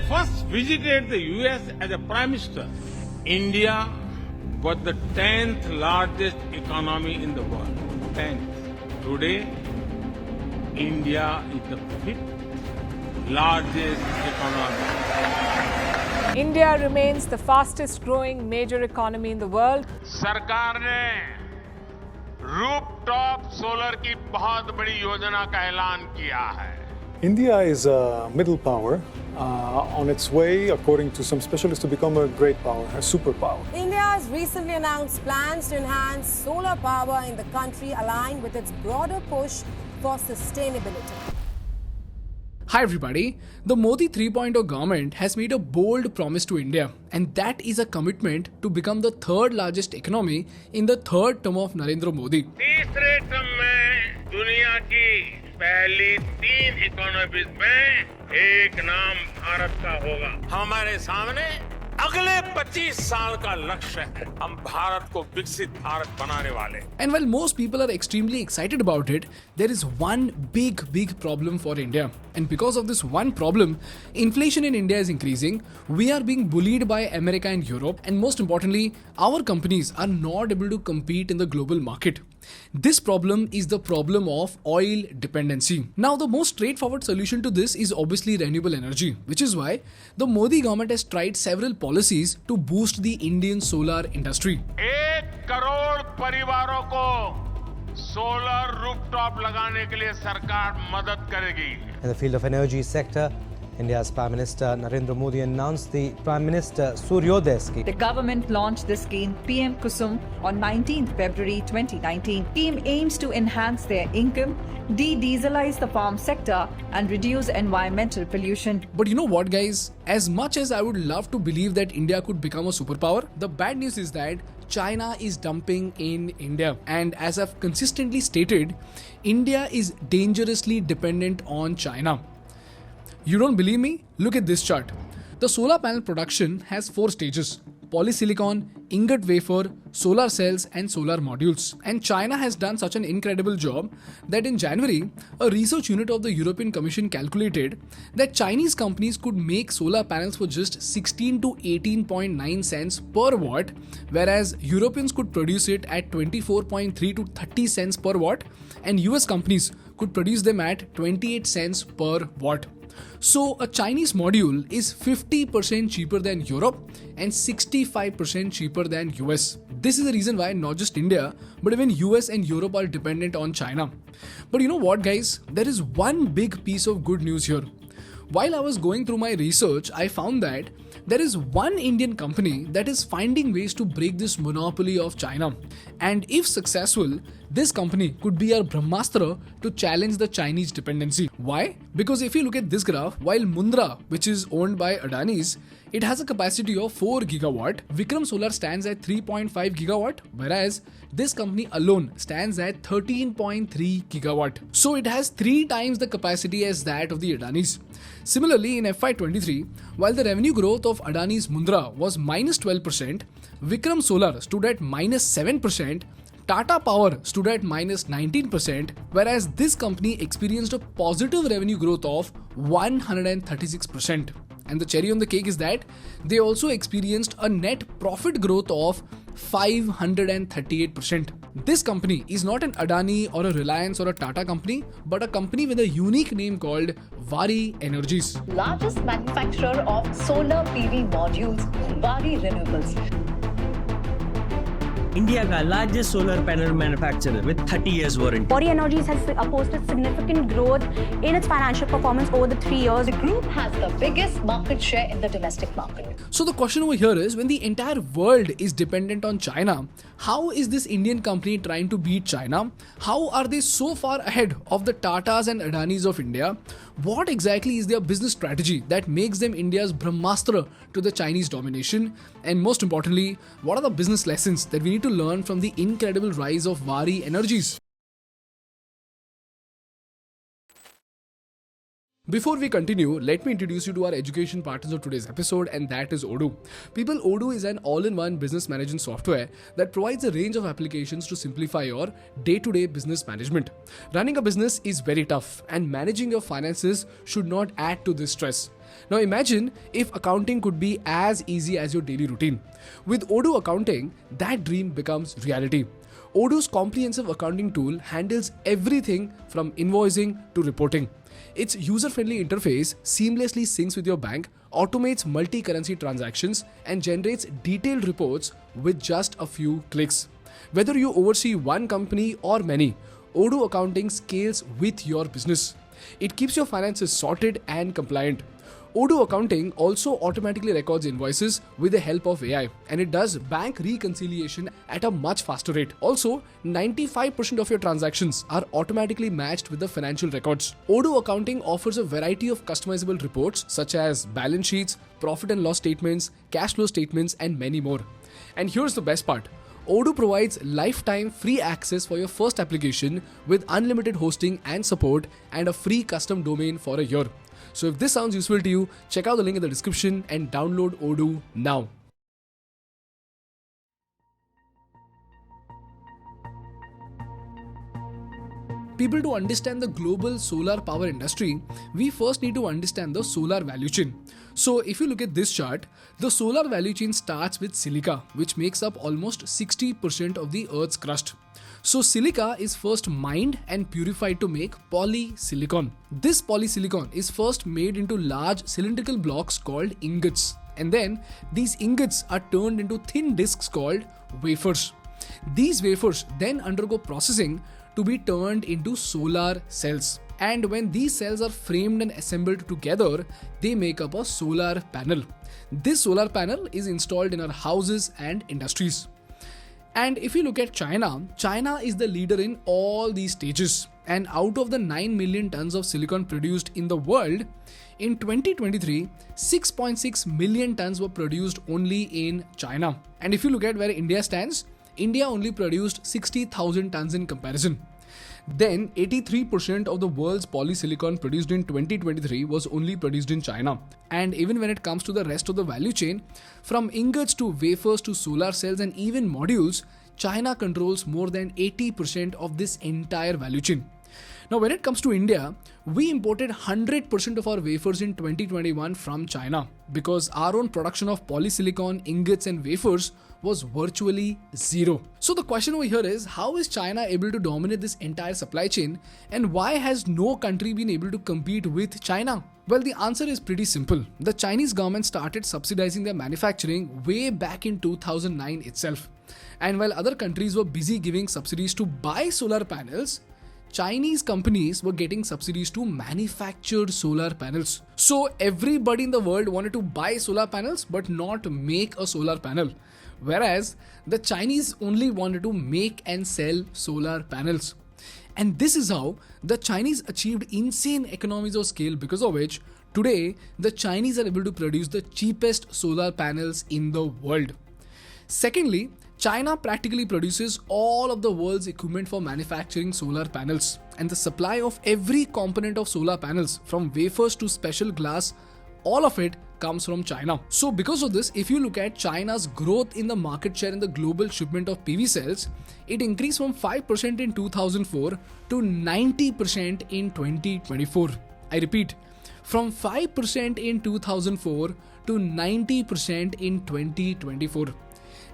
first visited the US as a Prime Minister, India was the 10th largest economy in the world. 10th. Today, India is the 5th largest economy. India remains the fastest growing major economy in the world. सरकार ने rooftop solar की बहुत बड़ी योजना का ऐलान किया है. India is a middle power on its way, according to some specialists, to become a great power, a superpower. India has recently announced plans to enhance solar power in the country, aligned with its broader push for sustainability. Hi everybody, the Modi 3.0 government has made a bold promise to India, and that is a commitment to become the third largest economy in the third term of Narendra Modi. तीसरे term में दुनिया की पहली 3 economies में एक नाम भारत का होगा. हमारे सामने अगले 25 साल का लक्ष्य है. हम भारत को विकसित भारत बनाने वाले. And while most people are extremely excited about it, there is one big problem for India. And because of this one problem, inflation in India is increasing, we are being bullied by America and Europe, and most importantly, our companies are not able to compete in the global market. This problem is the problem of oil dependency. Now, the most straightforward solution to this is obviously renewable energy, which is why the Modi government has tried several policies to boost the Indian solar industry. 1 crore परिवारों को solar rooftop लगाने के लिए सरकार मदद करेगी. In the field of energy sector, India's Prime Minister Narendra Modi announced the Prime Minister Suryodaya scheme. The government launched the scheme PM Kusum on 19th February 2019. The scheme aims to enhance their income, de-dieselize the farm sector and reduce environmental pollution. But you know what, guys? As much as I would love to believe that India could become a superpower, the bad news is that China is dumping in India. And as I've consistently stated, India is dangerously dependent on China. You don't believe me? Look at this chart. The solar panel production has 4 stages: polysilicon, ingot wafer, solar cells and solar modules. And China has done such an incredible job that in January, a research unit of the European Commission calculated that Chinese companies could make solar panels for just 16 to 18.9 cents per watt, whereas Europeans could produce it at 24.3 to 30 cents per watt, and US companies could produce them at 28 cents per watt. So a Chinese module is 50% cheaper than Europe and 65% cheaper than US. This is the reason why not just India, but even US and Europe are dependent on China. But you know what, guys? There is one big piece of good news here. While I was going through my research, I found that there is one Indian company that is finding ways to break this monopoly of China. And if successful, this company could be our Brahmastra to challenge the Chinese dependency. Why? Because if you look at this graph, while Mundra, which is owned by Adani's, it has a capacity of 4 gigawatt. Vikram Solar stands at 3.5 gigawatt, whereas this company alone stands at 13.3 gigawatt. So it has 3 times the capacity as that of the Adani's. Similarly, in FY23, while the revenue growth of Adani's Mundra was minus 12%, Vikram Solar stood at minus 7%, Tata Power stood at minus 19%, whereas this company experienced a positive revenue growth of 136%. And the cherry on the cake is that they also experienced a net profit growth of 538%. This company is not an Adani or a Reliance or a Tata company, but a company with a unique name called Waaree Energies. Largest manufacturer of solar PV modules, Waaree Renewables. India का largest solar panel manufacturer with 30 years warranty. Waaree Energies has posted significant growth in its financial performance over the 3 years. The group has the biggest market share in the domestic market. So the question over here is, when the entire world is dependent on China, how is this Indian company trying to beat China? How are they so far ahead of the Tatas and Adanis of India? What exactly is their business strategy that makes them India's Brahmastra to the Chinese domination? And most importantly, what are the business lessons that we need to learn from the incredible rise of Waaree Energies? Before we continue, let me introduce you to our education partners of today's episode, and that is Odoo. People, Odoo is an all-in-one business management software that provides a range of applications to simplify your day-to-day business management. Running a business is very tough, and managing your finances should not add to this stress. Now imagine if accounting could be as easy as your daily routine. With Odoo Accounting, that dream becomes reality. Odoo's comprehensive accounting tool handles everything from invoicing to reporting. Its user-friendly interface seamlessly syncs with your bank, automates multi-currency transactions, and generates detailed reports with just a few clicks. Whether you oversee one company or many, Odoo Accounting scales with your business. It keeps your finances sorted and compliant. Odoo Accounting also automatically records invoices with the help of AI, and it does bank reconciliation at a much faster rate. Also, 95% of your transactions are automatically matched with the financial records. Odoo Accounting offers a variety of customizable reports such as balance sheets, profit and loss statements, cash flow statements, and many more. And here's the best part. Odoo provides lifetime free access for your first application with unlimited hosting and support and a free custom domain for a year. So if this sounds useful to you, check out the link in the description and download Odoo now. People, to understand the global solar power industry, we first need to understand the solar value chain. So if you look at this chart, the solar value chain starts with silica, which makes up almost 60% of the Earth's crust. So silica is first mined and purified to make polysilicon. This polysilicon is first made into large cylindrical blocks called ingots, and then these ingots are turned into thin discs called wafers. These wafers then undergo processing to be turned into solar cells. And when these cells are framed and assembled together, they make up a solar panel. This solar panel is installed in our houses and industries. And if you look at China, China is the leader in all these stages. And out of the 9 million tons of silicon produced in the world, in 2023, 6.6 million tons were produced only in China. And if you look at where India stands, India only produced 60,000 tons in comparison. Then 83% of the world's polysilicon produced in 2023 was only produced in China. And even when it comes to the rest of the value chain, from ingots to wafers to solar cells and even modules, China controls more than 80% of this entire value chain. Now when it comes to India, we imported 100% of our wafers in 2021 from China because our own production of polysilicon, ingots and wafers was virtually zero. So the question over here is, how is China able to dominate this entire supply chain, and why has no country been able to compete with China? Well, the answer is pretty simple. The Chinese government started subsidizing their manufacturing way back in 2009 itself. And while other countries were busy giving subsidies to buy solar panels, Chinese companies were getting subsidies to manufacture solar panels. So everybody in the world wanted to buy solar panels but not make a solar panel. Whereas the Chinese only wanted to make and sell solar panels. And this is how the Chinese achieved insane economies of scale, because of which today the Chinese are able to produce the cheapest solar panels in the world. Secondly, China practically produces all of the world's equipment for manufacturing solar panels, and the supply of every component of solar panels, from wafers to special glass, all of it comes from China. So because of this, if you look at China's growth in the market share in the global shipment of PV cells, it increased from 5% in 2004 to 90% in 2024. I repeat, from 5% in 2004 to 90% in 2024.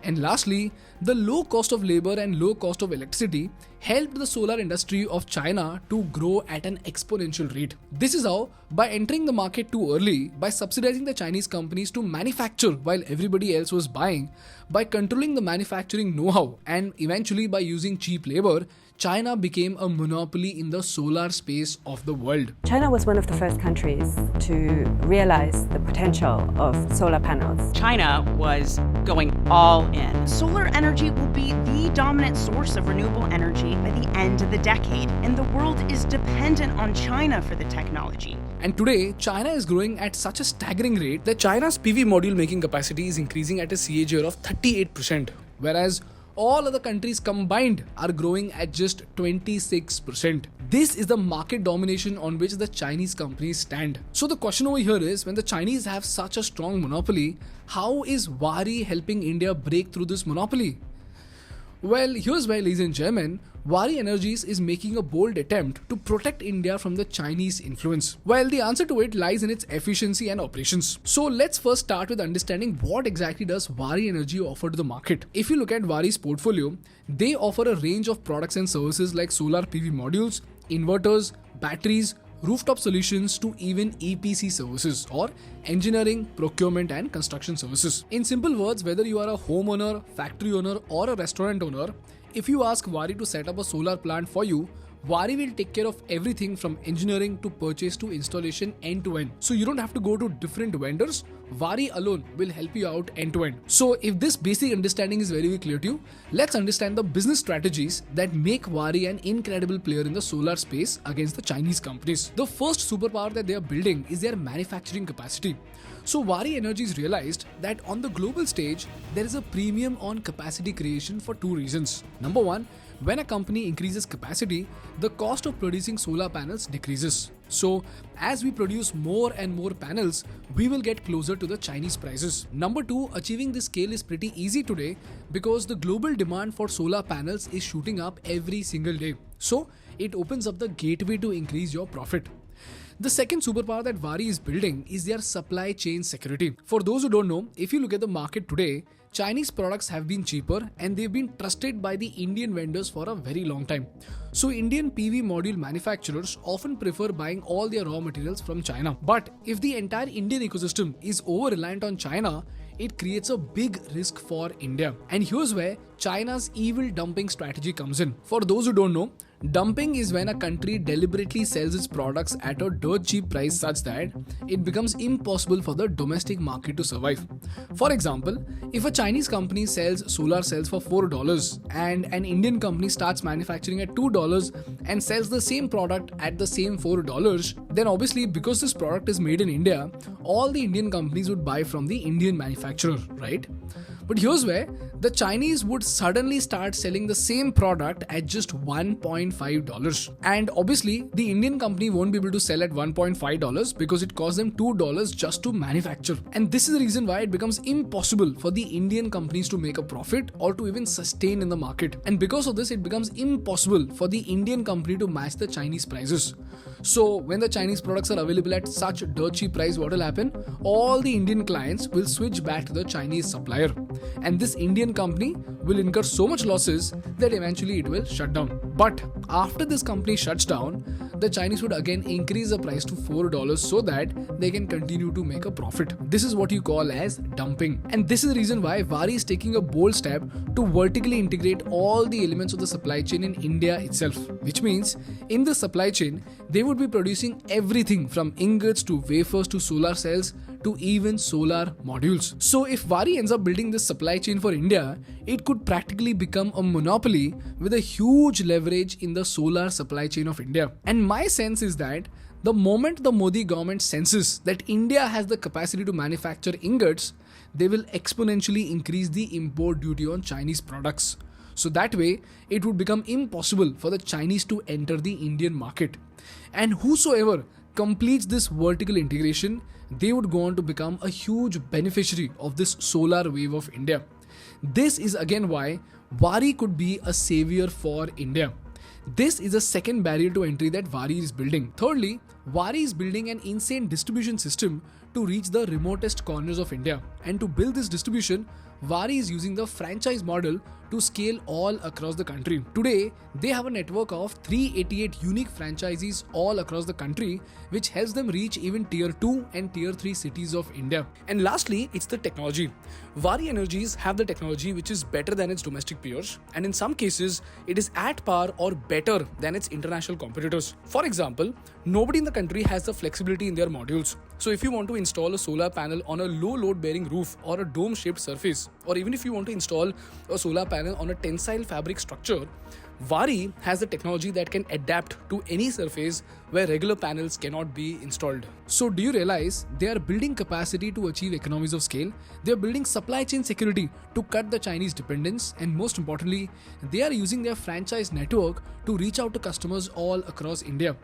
And lastly, the low cost of labor and low cost of electricity helped the solar industry of China to grow at an exponential rate. This is how, by entering the market too early, by subsidizing the Chinese companies to manufacture while everybody else was buying, by controlling the manufacturing know-how, and eventually by using cheap labor, China became a monopoly in the solar space of the world. China was one of the first countries to realize the potential of solar panels. China was going all in. Solar energy will be the dominant source of renewable energy by the end of the decade, and the world is dependent on China for the technology. And today, China is growing at such a staggering rate that China's PV module making capacity is increasing at a CAGR of 38%, whereas All other countries combined are growing at just 26%. This is the market domination on which the Chinese companies stand. So the question over here is, when the Chinese have such a strong monopoly, how is Waaree helping India break through this monopoly? Well, here's why, ladies and gentlemen, Waaree Energies is making a bold attempt to protect India from the Chinese influence. Well, the answer to it lies in its efficiency and operations. So let's first start with understanding what exactly does Waaree Energy offer to the market. If you look at Waaree's portfolio, they offer a range of products and services like solar PV modules, inverters, batteries, rooftop solutions to even EPC services or engineering, procurement and construction services. In simple words, whether you are a homeowner, factory owner or a restaurant owner, if you ask Waaree to set up a solar plant for you, Waaree will take care of everything from engineering to purchase to installation end to end. So you don't have to go to different vendors. Waaree alone will help you out end to end. So if this basic understanding is very clear to you, let's understand the business strategies that make Waaree an incredible player in the solar space against the Chinese companies. The first superpower that they are building is their manufacturing capacity. So Waaree Energies realized that on the global stage, there is a premium on capacity creation for two reasons. Number one, when a company increases capacity, the cost of producing solar panels decreases. So as we produce more and more panels, we will get closer to the Chinese prices. Number two, achieving this scale is pretty easy today because the global demand for solar panels is shooting up every single day. So it opens up the gateway to increase your profit. The second superpower that Waaree is building is their supply chain security. For those who don't know, if you look at the market today, Chinese products have been cheaper and they've been trusted by the Indian vendors for a very long time. So Indian PV module manufacturers often prefer buying all their raw materials from China. But if the entire Indian ecosystem is over-reliant on China, it creates a big risk for India. And here's where China's evil dumping strategy comes in. For those who don't know, dumping is when a country deliberately sells its products at a dirt cheap price such that it becomes impossible for the domestic market to survive. For example, if a Chinese company sells solar cells for $4 and an Indian company starts manufacturing at $2 and sells the same product at the same $4, then obviously because this product is made in India, all the Indian companies would buy from the Indian manufacturer, right? But here's where the Chinese would suddenly start selling the same product at just $1.5. And obviously, the Indian company won't be able to sell at $1.5 because it costs them $2 just to manufacture. And this is the reason why it becomes impossible for the Indian companies to make a profit or to even sustain in the market. And because of this, it becomes impossible for the Indian company to match the Chinese prices. So when the Chinese products are available at such dirt cheap price, what will happen? All the Indian clients will switch back to the Chinese supplier. And this Indian company will incur so much losses that eventually it will shut down. But after this company shuts down, the Chinese would again increase the price to $4 so that they can continue to make a profit. This is what you call as dumping. And this is the reason why Waaree is taking a bold step to vertically integrate all the elements of the supply chain in India itself. Which means in the supply chain, they would be producing everything from ingots to wafers to solar cells to even solar modules. So if Waaree ends up building this supply chain for India, it could practically become a monopoly with a huge leverage in the solar supply chain of India. And my sense is that the moment the Modi government senses that India has the capacity to manufacture ingots, they will exponentially increase the import duty on Chinese products. So that way, it would become impossible for the Chinese to enter the Indian market. And whosoever completes this vertical integration, they would go on to become a huge beneficiary of this solar wave of India. This is again why Waaree could be a savior for India. This is a second barrier to entry that Waaree is building. Thirdly, Waaree is building an insane distribution system to reach the remotest corners of India. And to build this distribution, Waaree is using the franchise model to scale all across the country. Today, they have a network of 388 unique franchisees all across the country, which helps them reach even tier 2 and tier 3 cities of India. And lastly, it's the technology. Waaree Energies have the technology which is better than its domestic peers, and in some cases, it is at par or better than its international competitors. For example, nobody in the country has the flexibility in their modules. So if you want to install a solar panel on a low load bearing roof or a dome shaped surface, or even if you want to install a solar panel on a tensile fabric structure, Waaree has the technology that can adapt to any surface where regular panels cannot be installed. So do you realize they are building capacity to achieve economies of scale? They are building supply chain security to cut the Chinese dependence, and most importantly, they are using their franchise network to reach out to customers all across India.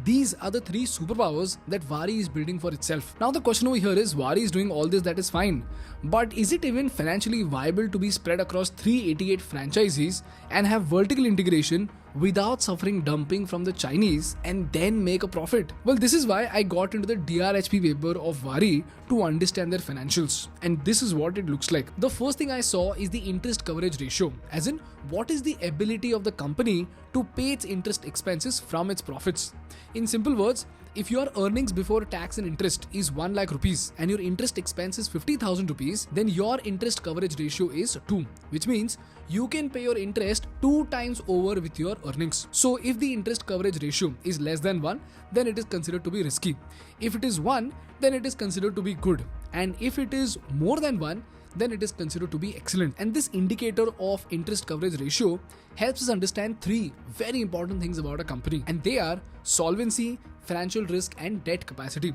These are the three superpowers that Waaree is building for itself. Now the question over here is, Waaree is doing all this, that is fine, but is it even financially viable to be spread across 388 franchisees and have vertical integration without suffering dumping from the Chinese and then make a profit? Well, this is why I got into the DRHP paper of Waaree to understand their financials, and this is what it looks like. The first thing I saw is the interest coverage ratio, as in what is the ability of the company to pay its interest expenses from its profits. In simple words, if your earnings before tax and interest is 1 lakh rupees and your interest expense is 50,000 rupees, then your interest coverage ratio is 2, which means you can pay your interest 2 times over with your earnings. So if the interest coverage ratio is less than 1, then it is considered to be risky. If it is 1, then it is considered to be good. And if it is more than 1, then it is considered to be excellent. And this indicator of interest coverage ratio helps us understand 3 very important things about a company, and they are solvency, financial risk, and debt capacity.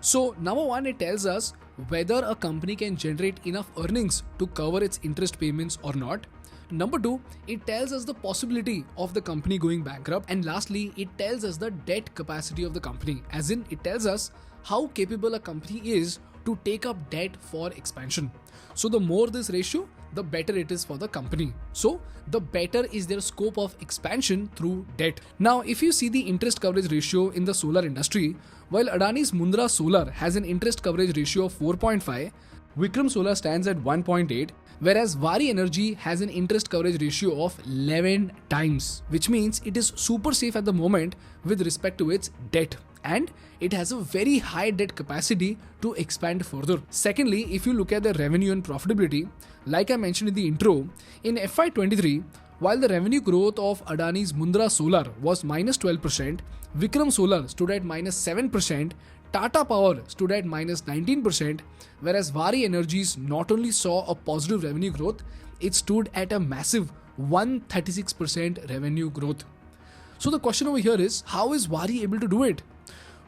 So number 1, it tells us whether a company can generate enough earnings to cover its interest payments or not. Number 2, it tells us the possibility of the company going bankrupt. And lastly, it tells us the debt capacity of the company, as in it tells us how capable a company is to take up debt for expansion. So the more this ratio, the better it is for the company. So the better is their scope of expansion through debt. Now, if you see the interest coverage ratio in the solar industry, while Adani's Mundra Solar has an interest coverage ratio of 4.5, Vikram Solar stands at 1.8, whereas Waaree Energy has an interest coverage ratio of 11 times, which means it is super safe at the moment with respect to its debt, and it has a very high debt capacity to expand further. Secondly, if you look at the revenue and profitability, like I mentioned in the intro, in FY23, while the revenue growth of Adani's Mundra Solar was -12%, Vikram Solar stood at -7%, Tata Power stood at -19%, whereas Waaree Energies not only saw a positive revenue growth, it stood at a massive 136% revenue growth. So the question over here is, how is Waaree able to do it?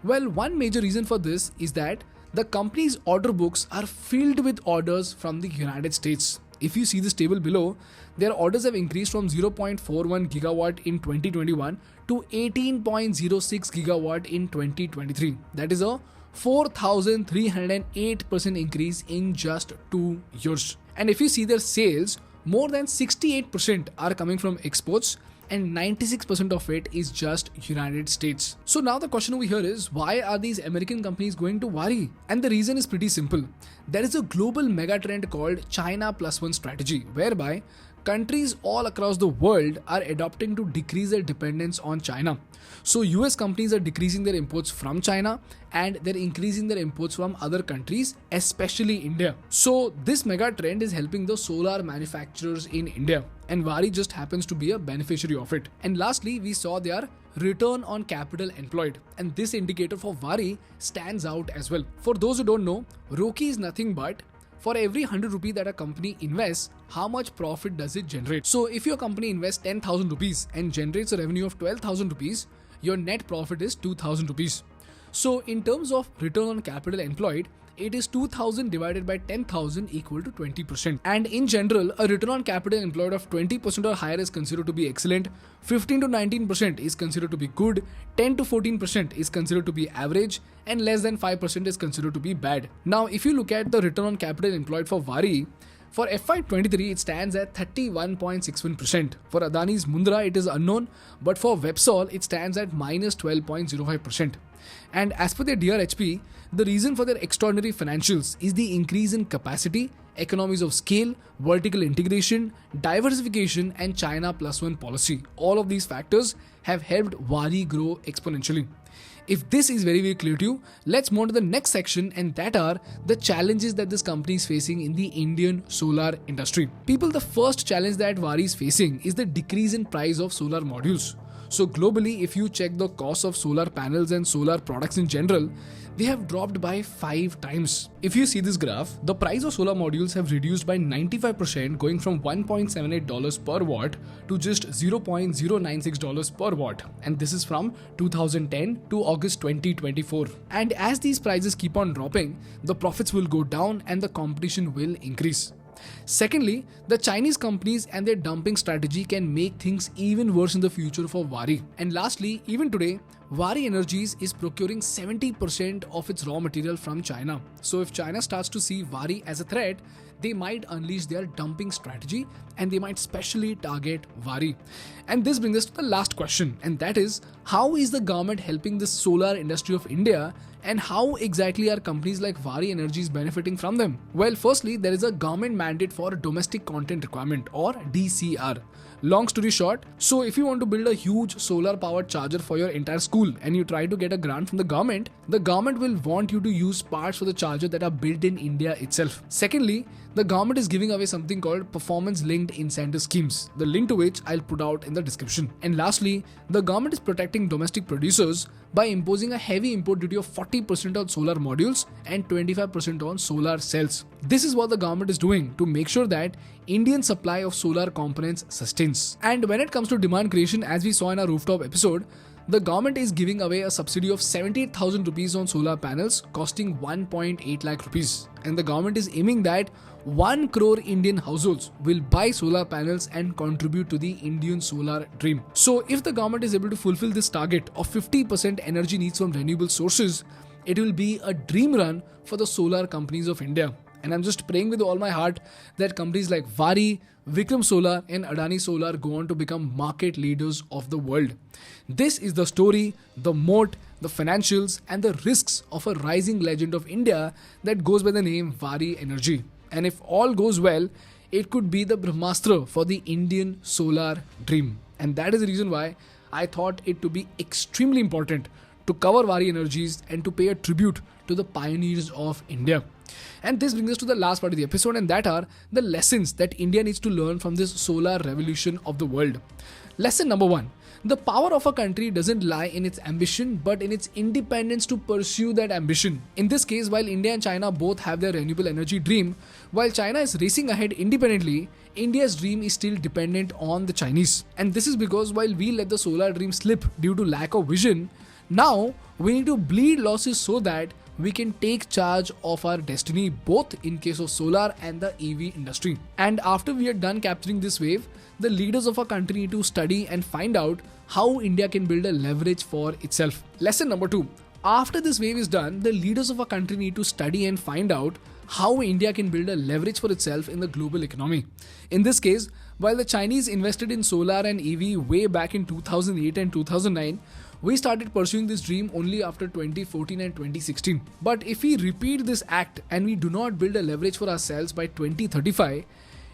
Well, one major reason for this is that the company's order books are filled with orders from the United States. If you see this table below, their orders have increased from 0.41 gigawatt in 2021 to 18.06 gigawatt in 2023. That is a 4,308% increase in just 2 years. And if you see their sales, more than 68% are coming from exports, and 96% of it is just United States. So now the question over here is, why are these American companies going to Waaree? And the reason is pretty simple. There is a global megatrend called China Plus One strategy, whereby countries all across the world are adopting to decrease their dependence on China. So US companies are decreasing their imports from China and they're increasing their imports from other countries, especially India. So this mega trend is helping the solar manufacturers in India, and Waaree just happens to be a beneficiary of it. And lastly, we saw their return on capital employed, and this indicator for Waaree stands out as well. For those who don't know, ROCE is nothing but for every 100 rupee that a company invests, how much profit does it generate? So if your company invests 10,000 rupees and generates a revenue of 12,000 rupees, your net profit is 2,000 rupees. So in terms of return on capital employed, it is 2,000 divided by 10,000 equal to 20%. And in general, a return on capital employed of 20% or higher is considered to be excellent, 15 to 19% is considered to be good, 10 to 14% is considered to be average, and less than 5% is considered to be bad. Now, if you look at the return on capital employed for Waaree, for FY23, it stands at 31.61%. For Adani's Mundra, it is unknown, but for Websol, it stands at -12.05%. And as per their DRHP, the reason for their extraordinary financials is the increase in capacity, economies of scale, vertical integration, diversification, and China Plus One policy. All of these factors have helped Waaree grow exponentially. If this is very, very clear to you, let's move on to the next section, and that are the challenges that this company is facing in the Indian solar industry. People, the first challenge that Waaree is facing is the decrease in price of solar modules. So globally, if you check the cost of solar panels and solar products in general, they have dropped by 5 times. If you see this graph, the price of solar modules have reduced by 95%, going from $1.78 per watt to just $0.096 per watt. And this is from 2010 to August 2024. And as these prices keep on dropping, the profits will go down and the competition will increase. Secondly, the Chinese companies and their dumping strategy can make things even worse in the future for Waaree. And lastly, even today, Waaree Energies is procuring 70% of its raw material from China. So if China starts to see Waaree as a threat, they might unleash their dumping strategy and they might specially target Waaree. And this brings us to the last question, and that is, how is the government helping the solar industry of India, and how exactly are companies like Waaree Energies benefiting from them? Well, firstly, there is a government mandate for domestic content requirement, or DCR. Long story short, so if you want to build a huge solar powered charger for your entire school and you try to get a grant from the government will want you to use parts for the charger that are built in India itself. Secondly, the government is giving away something called performance linked incentive schemes, the link to which I'll put out in the description. And lastly, the government is protecting domestic producers by imposing a heavy import duty of 40% on solar modules and 25% on solar cells. This is what the government is doing to make sure that Indian supply of solar components sustains. And when it comes to demand creation, as we saw in our rooftop episode, the government is giving away a subsidy of 78,000 rupees on solar panels costing 1.8 lakh rupees. And the government is aiming that 1 crore Indian households will buy solar panels and contribute to the Indian solar dream. So if the government is able to fulfill this target of 50% energy needs from renewable sources, it will be a dream run for the solar companies of India. And I'm just praying with all my heart that companies like Waaree, Vikram Solar and Adani Solar go on to become market leaders of the world. This is the story, the moat, the financials and the risks of a rising legend of India that goes by the name Waaree Energy. And if all goes well, it could be the Brahmastra for the Indian solar dream. And that is the reason why I thought it to be extremely important to cover Waaree Energies and to pay a tribute to the pioneers of India. And this brings us to the last part of the episode, and that are the lessons that India needs to learn from this solar revolution of the world. Lesson number 1. The power of a country doesn't lie in its ambition, but in its independence to pursue that ambition. In this case, while India and China both have their renewable energy dream, while China is racing ahead independently, India's dream is still dependent on the Chinese. And this is because while we let the solar dream slip due to lack of vision, now we need to bleed losses so that we can take charge of our destiny, both in case of solar and the EV industry. And after we are done capturing this wave, the leaders of our country need to study and find out how India can build a leverage for itself. Lesson number 2. After this wave is done, the leaders of our country need to study and find out how India can build a leverage for itself in the global economy. In this case, while the Chinese invested in solar and EV way back in 2008 and 2009, we started pursuing this dream only after 2014 and 2016. But if we repeat this act and we do not build a leverage for ourselves by 2035,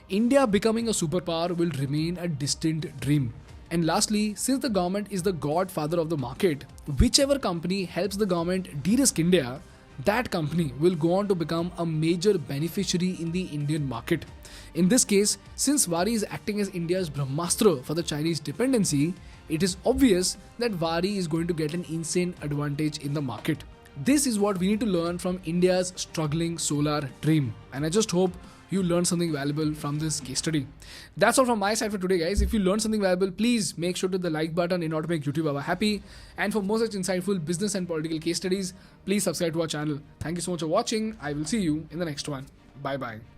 India becoming a superpower will remain a distant dream. And lastly, since the government is the godfather of the market, whichever company helps the government de-risk India, that company will go on to become a major beneficiary in the Indian market. In this case, since Waaree is acting as India's Brahmastra for the Chinese dependency, it is obvious that Waaree is going to get an insane advantage in the market. This is what we need to learn from India's struggling solar dream. And I just hope you learned something valuable from this case study. That's all from my side for today, guys. If you learned something valuable, please make sure to hit the like button in order to make YouTube Baba happy. And for more such insightful business and political case studies, please subscribe to our channel. Thank you so much for watching. I will see you in the next one. Bye bye.